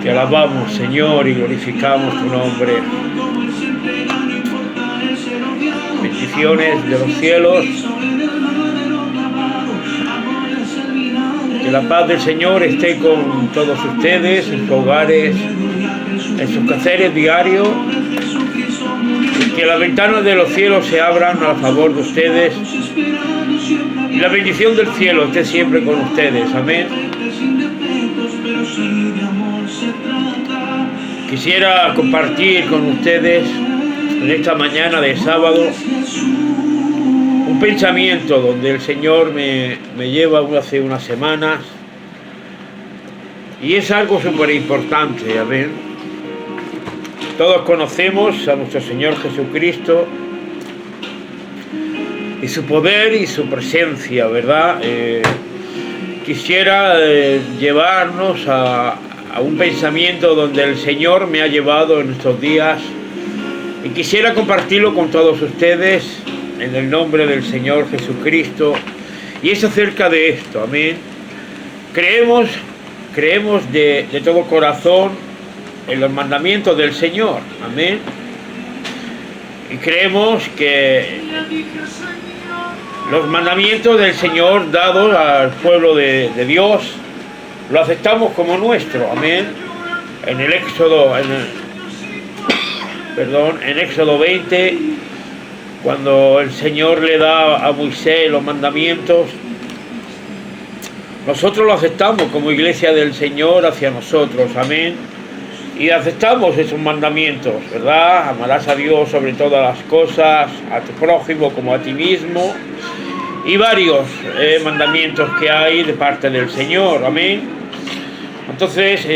Te alabamos, Señor, y glorificamos tu nombre. Bendiciones de los cielos. Que la paz del Señor esté con todos ustedes, en sus hogares, en sus quehaceres diarios. Y que las ventanas de los cielos se abran a favor de ustedes. Y la bendición del cielo esté siempre con ustedes. Amén. Quisiera compartir con ustedes en esta mañana de sábado un pensamiento donde el Señor me lleva hace unas semanas, y es algo súper importante. Amén. Todos conocemos a nuestro Señor Jesucristo y su poder y su presencia, ¿verdad? Quisiera llevarnos a un pensamiento donde el Señor me ha llevado en estos días, y quisiera compartirlo con todos ustedes en el nombre del Señor Jesucristo, y es acerca de esto. Amén. Creemos de todo corazón en los mandamientos del Señor. Amén. Y creemos que los mandamientos del Señor dados al pueblo de Dios lo aceptamos como nuestro. Amén. En el Éxodo, en Éxodo 20, cuando el Señor le da a Moisés los mandamientos, nosotros lo aceptamos como iglesia del Señor hacia nosotros. Amén. Y aceptamos esos mandamientos, ¿verdad? Amarás a Dios sobre todas las cosas, a tu prójimo como a ti mismo, y varios mandamientos que hay de parte del Señor. Amén. Entonces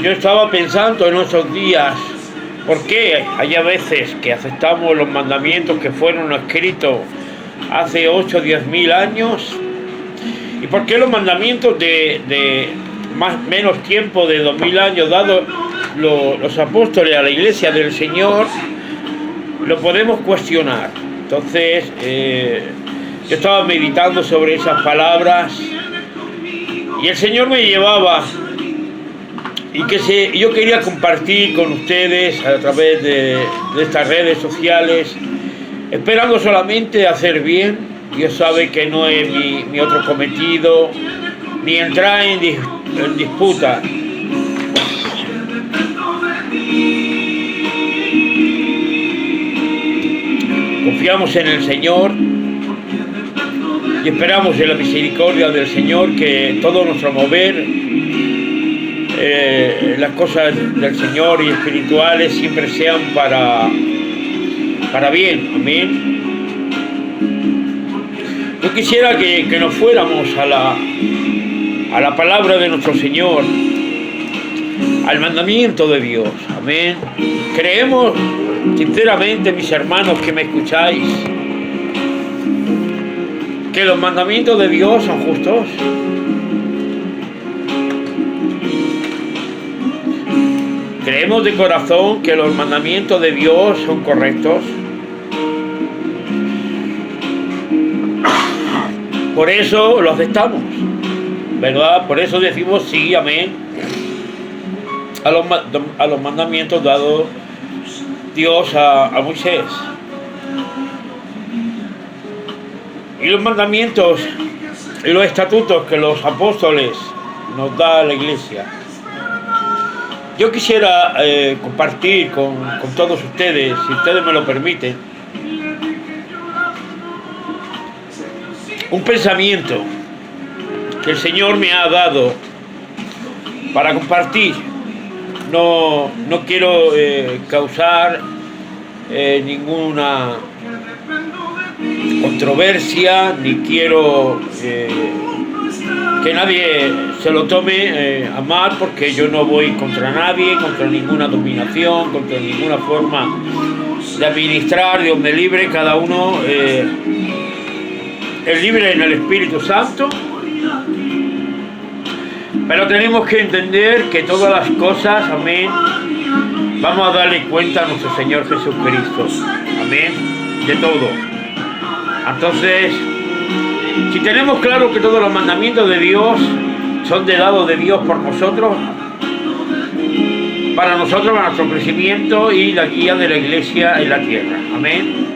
yo estaba pensando en estos días, ¿por qué hay a veces que aceptamos los mandamientos que fueron escritos hace 8 o 10 mil años? ¿Y por qué los mandamientos de menos tiempo de 2000 años dados los apóstoles a la iglesia del Señor lo podemos cuestionar? Entonces yo estaba meditando sobre esas palabras, y el Señor me llevaba, y yo quería compartir con ustedes a través de estas redes sociales, esperando solamente hacer bien. Dios sabe que no es mi otro cometido, ni entrar en disputa. Confiamos en el Señor y esperamos en la misericordia del Señor, que todo nuestro mover, las cosas del Señor y espirituales siempre sean para bien. Amén. Yo quisiera que nos fuéramos a la palabra de nuestro Señor, al mandamiento de Dios. Amén. Creemos sinceramente, mis hermanos que me escucháis, que los mandamientos de Dios son justos. Creemos de corazón que los mandamientos de Dios son correctos. Por eso lo aceptamos, ¿verdad? Por eso decimos sí, amén, a los mandamientos dados Dios a Moisés. Y los mandamientos y los estatutos que los apóstoles nos da la iglesia. Yo quisiera compartir con todos ustedes, si ustedes me lo permiten, un pensamiento que el Señor me ha dado para compartir. No quiero causar ninguna controversia, ni quiero que nadie se lo tome a mal, porque yo no voy contra nadie, contra ninguna dominación, contra ninguna forma de administrar. Dios me libre, cada uno es libre en el Espíritu Santo. Pero tenemos que entender que todas las cosas, amén, vamos a darle cuenta a nuestro Señor Jesucristo. Amén. De todo. Entonces, si tenemos claro que todos los mandamientos de Dios son dados de Dios por nosotros, para nuestro crecimiento y la guía de la iglesia en la tierra. Amén.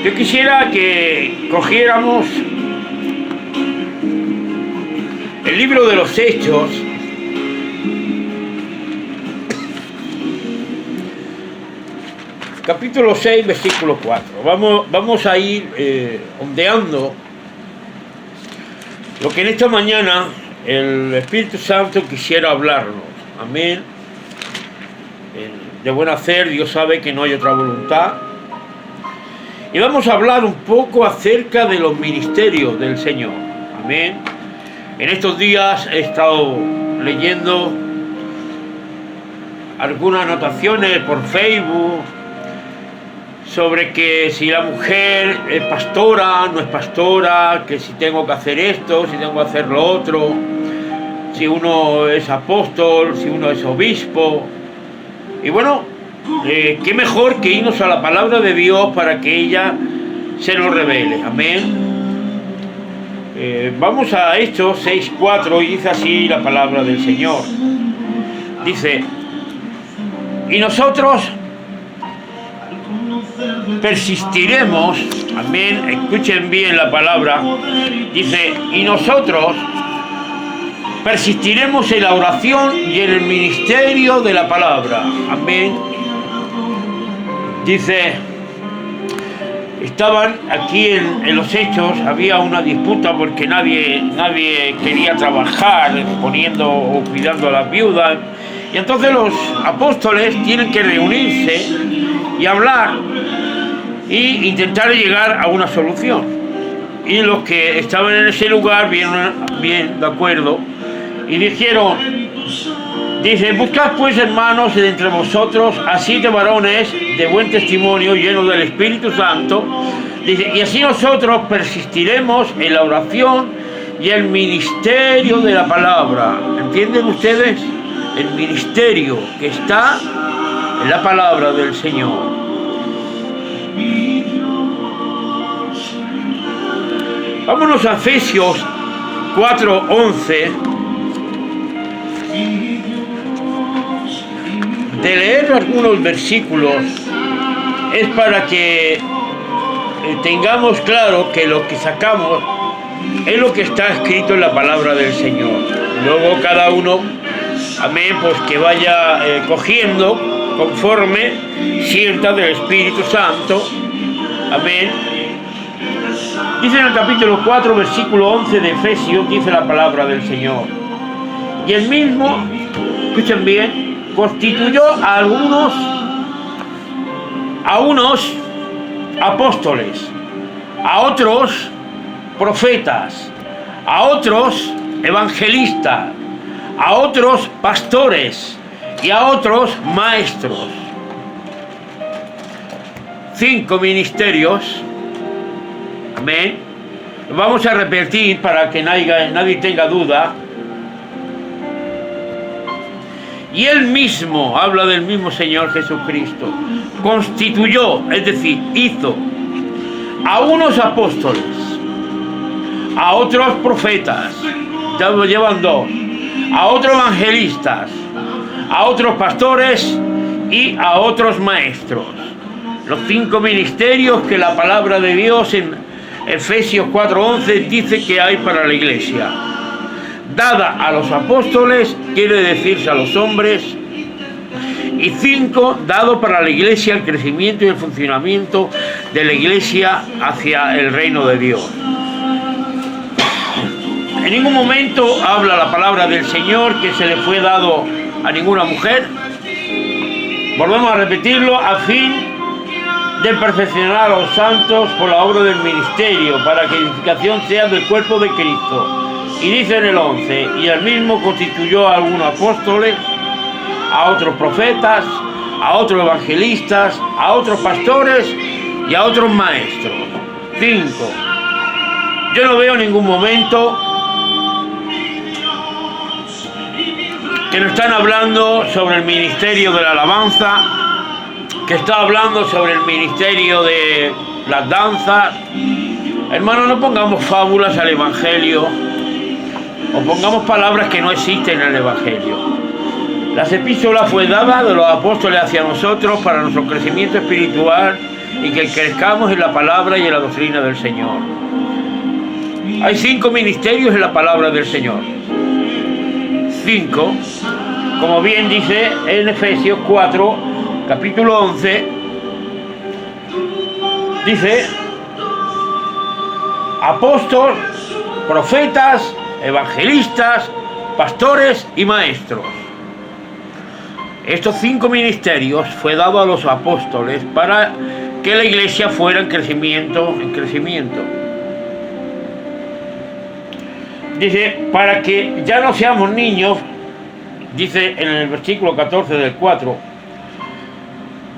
Yo quisiera que cogiéramos el libro de los Hechos, capítulo 6, versículo 4. Vamos a ir ondeando lo que en esta mañana el Espíritu Santo quisiera hablarnos. Amén. De buen hacer, Dios sabe que no hay otra voluntad. Y vamos a hablar un poco acerca de los ministerios del Señor. Amén. En estos días he estado leyendo algunas anotaciones por Facebook sobre que si la mujer es pastora, no es pastora, que si tengo que hacer esto, si tengo que hacer lo otro, si uno es apóstol, si uno es obispo. Y bueno, qué mejor que irnos a la palabra de Dios para que ella se nos revele. Amén. Vamos a Hechos 6:4 y dice así la palabra del Señor. Dice, y nosotros persistiremos, amén, escuchen bien la palabra, dice, y nosotros persistiremos en la oración y en el ministerio de la palabra, amén. Dice, estaban aquí en los Hechos, había una disputa porque nadie quería trabajar poniendo o cuidando a las viudas, y entonces los apóstoles tienen que reunirse y hablar e intentar llegar a una solución. Y los que estaban en ese lugar bien de acuerdo y dijeron, dice, buscad pues, hermanos, de entre vosotros a 7 varones de buen testimonio, llenos del Espíritu Santo, dice, y así nosotros persistiremos en la oración y el ministerio de la palabra. ¿Entienden ustedes? El ministerio que está en la palabra del Señor. Vámonos a Efesios 4:11. De leer algunos versículos es para que tengamos claro que lo que sacamos es lo que está escrito en la palabra del Señor. Luego cada uno, amén, pues que vaya cogiendo conforme sienta del Espíritu Santo. Amén. Dice en el capítulo 4, versículo 11 de Efesios, dice la palabra del Señor. Y el mismo, escuchen bien, constituyó a unos apóstoles, a otros profetas, a otros evangelistas, a otros pastores y a otros maestros. 5 ministerios. Amén. Vamos a repetir para que nadie tenga duda. Y él mismo, habla del mismo Señor Jesucristo, constituyó, es decir, hizo a unos apóstoles, a otros profetas, ya lo llevan 2, a otros evangelistas, a otros pastores y a otros maestros. Los 5 ministerios que la palabra de Dios en Efesios 4:11 dice que hay para la iglesia. Dada a los apóstoles, quiere decirse a los hombres, y 5 dado para la iglesia, el crecimiento y el funcionamiento de la iglesia hacia el reino de Dios. En ningún momento habla la palabra del Señor que se le fue dado a ninguna mujer. Volvemos a repetirlo, a fin de perfeccionar a los santos por la obra del ministerio, para que la edificación sea del cuerpo de Cristo. Y dice en el 11, y él mismo constituyó a algunos apóstoles, a otros profetas, a otros evangelistas, a otros pastores y a otros maestros. 5. Yo no veo en ningún momento que nos están hablando sobre el ministerio de la alabanza, que está hablando sobre el ministerio de las danzas. Hermanos, no pongamos fábulas al Evangelio o pongamos palabras que no existen en el Evangelio. Las epístolas fue dada de los apóstoles hacia nosotros para nuestro crecimiento espiritual y que crezcamos en la palabra y en la doctrina del Señor. Hay 5 ministerios en la palabra del Señor. 5, como bien dice en Efesios 4, capítulo 11, dice: apóstoles, profetas, evangelistas, pastores y maestros. Estos 5 ministerios fue dado a los apóstoles para que la iglesia fuera en crecimiento. Dice, para que ya no seamos niños, dice en el versículo 14 del 4,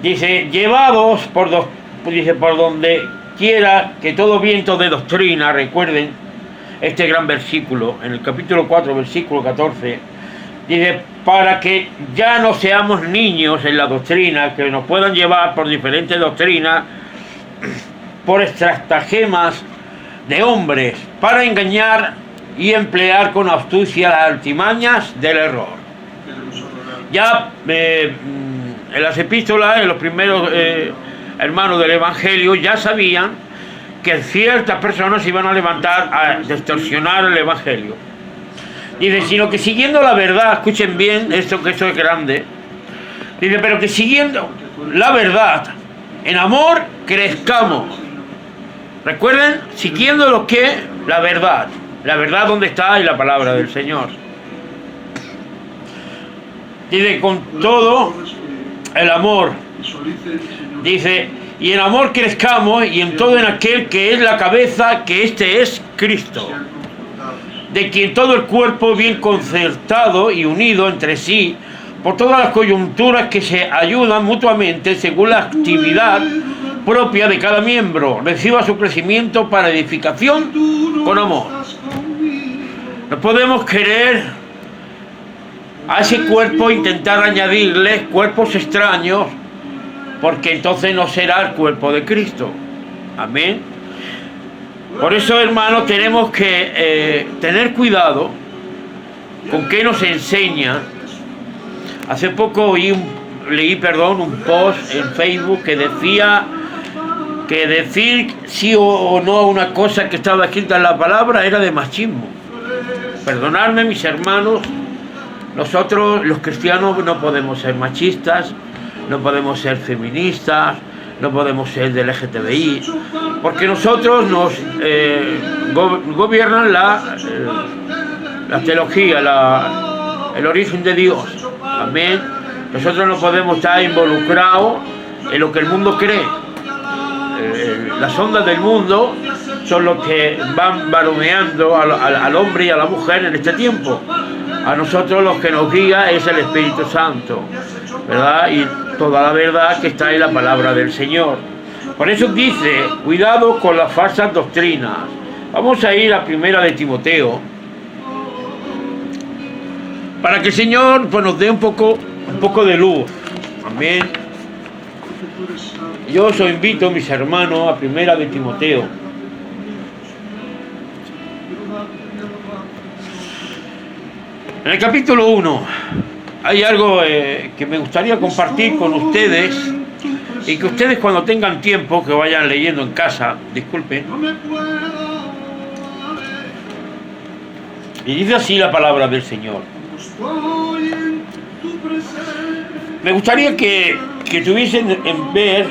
dice, llevados por donde quiera que todo viento de doctrina, recuerden este gran versículo, en el capítulo 4, versículo 14, dice, para que ya no seamos niños en la doctrina, que nos puedan llevar por diferentes doctrinas, por estratagemas de hombres, para engañar y emplear con astucia las artimañas del error. Ya en las epístolas, en los primeros hermanos del Evangelio, ya sabían que ciertas personas se iban a levantar a distorsionar el Evangelio. Dice, sino que siguiendo la verdad, escuchen bien esto, que esto es grande. Dice, pero que siguiendo la verdad, en amor crezcamos. Recuerden, siguiendo lo que la verdad donde está en la palabra del Señor. Dice, con todo el amor. Dice, y en amor crezcamos, y en todo en aquel que es la cabeza, que este es Cristo, de quien todo el cuerpo bien concertado y unido entre sí, por todas las coyunturas que se ayudan mutuamente según la actividad propia de cada miembro, reciba su crecimiento para edificación con amor. No podemos querer a ese cuerpo intentar añadirle cuerpos extraños, porque entonces no será el cuerpo de Cristo. Amén. Por eso, hermanos, tenemos que tener cuidado con qué nos enseña. Hace poco leí un post en Facebook que decía que decir sí o no a una cosa que estaba escrita en la palabra era de machismo. Perdonadme, mis hermanos, nosotros los cristianos no podemos ser machistas, no podemos ser feministas, no podemos ser del LGTBI, porque nosotros nos gobiernan la teología, el origen de Dios. Amén. Nosotros no podemos estar involucrados en lo que el mundo cree. Las ondas del mundo son los que van baromeando al hombre y a la mujer en este tiempo. A nosotros los que nos guía es el Espíritu Santo, ¿verdad? Y toda la verdad que está en la palabra del Señor. Por eso dice, cuidado con las falsas doctrinas. Vamos a ir a primera de Timoteo, para que el Señor pues, nos dé un poco de luz. Amén. Yo os invito, mis hermanos, a primera de Timoteo. En el capítulo 1 hay algo que me gustaría compartir con ustedes y que ustedes cuando tengan tiempo, que vayan leyendo en casa, disculpen. Y dice así la palabra del Señor. Me gustaría que tuviesen en ver,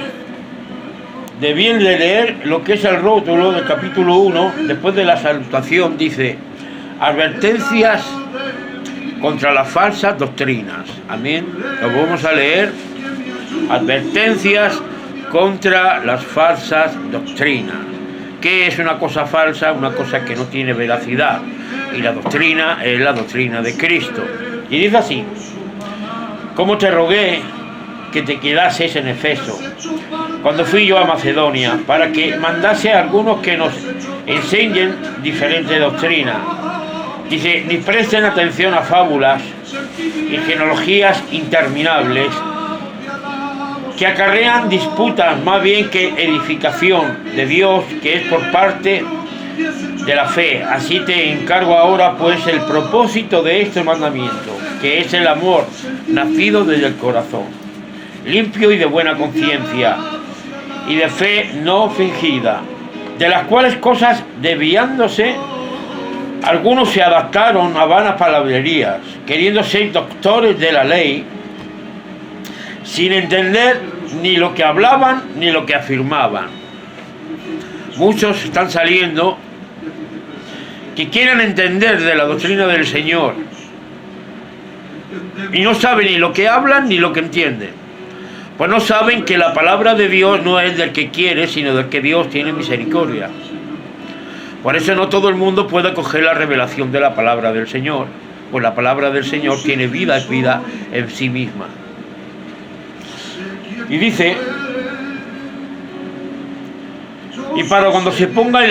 de bien de leer lo que es el rótulo del capítulo 1, después de la salutación, dice, advertencias contra las falsas doctrinas. Amén. Lo vamos a leer. Advertencias contra las falsas doctrinas. ¿Qué es una cosa falsa? Una cosa que no tiene veracidad. Y la doctrina es la doctrina de Cristo. Y dice así, como te rogué que te quedases en Efeso, cuando fui yo a Macedonia, para que mandase a algunos que nos enseñen diferentes doctrinas. Dice, ni presten atención a fábulas y genealogías interminables, que acarrean disputas más bien que edificación de Dios, que es por parte de la fe. Así te encargo ahora pues el propósito de este mandamiento, que es el amor nacido desde el corazón, limpio y de buena conciencia, y de fe no fingida, de las cuales cosas desviándose, algunos se adaptaron a vanas palabrerías, queriendo ser doctores de la ley, sin entender ni lo que hablaban ni lo que afirmaban. Muchos están saliendo que quieren entender de la doctrina del Señor y no saben ni lo que hablan ni lo que entienden. Pues no saben que la palabra de Dios no es del que quiere, sino del que Dios tiene misericordia. Por eso no todo el mundo puede acoger la revelación de la palabra del Señor, pues la palabra del Señor tiene vida, es vida en sí misma. Y dice, y para cuando se pongan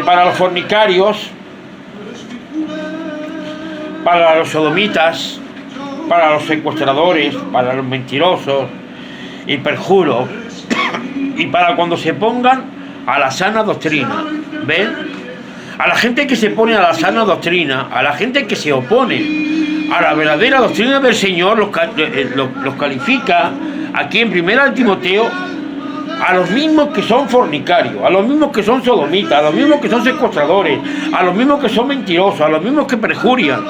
para los fornicarios, para los sodomitas, para los secuestradores, para los mentirosos y perjuros, y para cuando se pongan a la sana doctrina. ¿Ven? A la gente que se pone a la sana doctrina, a la gente que se opone a la verdadera doctrina del Señor, los califica aquí en 1 Timoteo a los mismos que son fornicarios, a los mismos que son sodomitas, a los mismos que son secuestradores, a los mismos que son mentirosos, a los mismos que perjurian.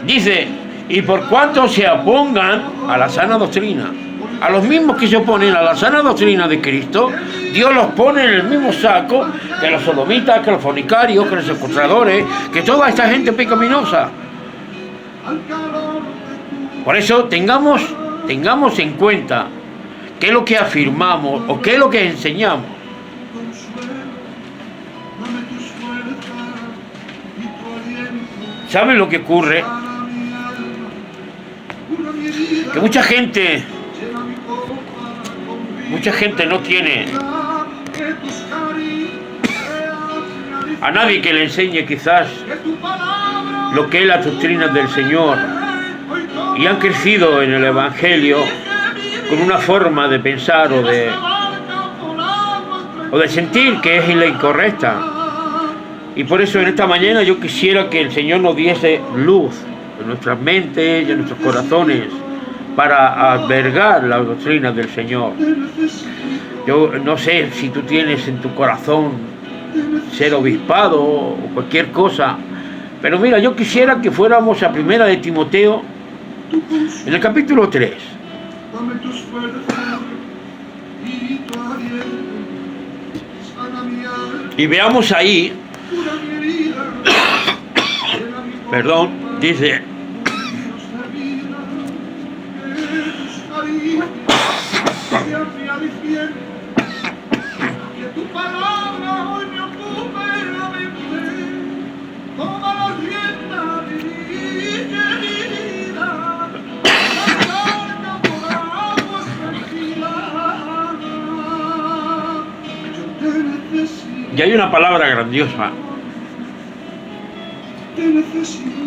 Dice, y por cuanto se opongan a la sana doctrina, a los mismos que se oponen a la sana doctrina de Cristo, Dios los pone en el mismo saco que los sodomitas, que los fornicarios, que los secuestradores, que toda esta gente pecaminosa. Por eso tengamos en cuenta qué es lo que afirmamos o qué es lo que enseñamos. ¿Saben lo que ocurre? Que mucha gente no tiene a nadie que le enseñe quizás lo que es la doctrina del Señor, y han crecido en el Evangelio con una forma de pensar o de sentir que es la incorrecta. Y por eso en esta mañana yo quisiera que el Señor nos diese luz en nuestras mentes y en nuestros corazones para albergar la doctrina del Señor. Yo no sé si tú tienes en tu corazón ser obispado o cualquier cosa, pero mira, yo quisiera que fuéramos a 1 de Timoteo, en el capítulo 3. Y veamos ahí, dice, y hay una palabra grandiosa.